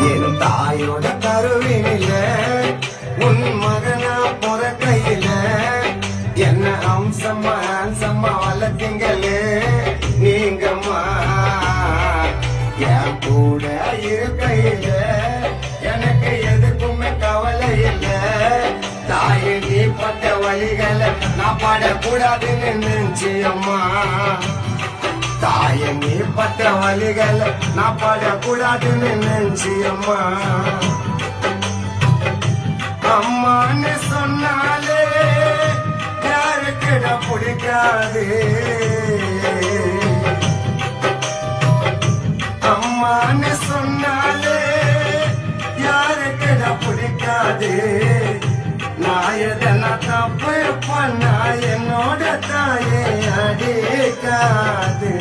என் தாயோட கருவினில உன் மகனா பொறக்கையில என்ன அம்சம்மா அம்சம்மா வளர்த்தீங்களே நீங்கம்மா என் கூட இருக்கையில எனக்கு எதுக்குமே கவலை இல்லை தாயே நீ பட்ட வழிகளை நான் பாடக்கூடாதுன்னு நினைச்சு அம்மா தாயே நீ பட்ட வழிகளை நான் பாடக்கூடாதுன்னு நினைச்சு அம்மா அம்மான்னு சொன்னாலே யாருக்கிட பிடிக்காது அம்மான்னு சொன்னாலே யாருக்கிட பிடிக்காது நான் எதனா தப்பு பண்ணா என்னோட தாயே அடிக்காது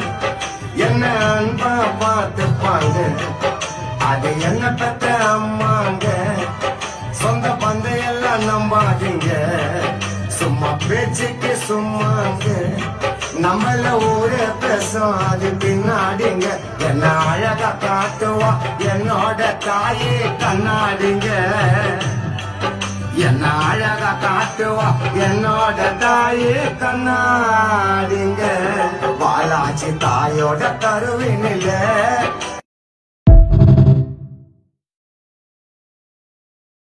என்ன அன்பா பார்த்துப்பாங்க அது என்ன பெற்ற அம்மாங்க சொந்த பந்தையெல்லாம் நம்பாதீங்க சும்மா பேச்சுக்கு சும்மாங்க நம்மள ஊரே பேசும் அது பின்னாடிங்க என்ன அழகா காட்டுவா என்னோட தாயே கண்ணாடிங்க என்ன அழகா காட்டுவா என்னோட தாயே கண்ணாடிங்க வாழாச்சி தாயோட கருவினில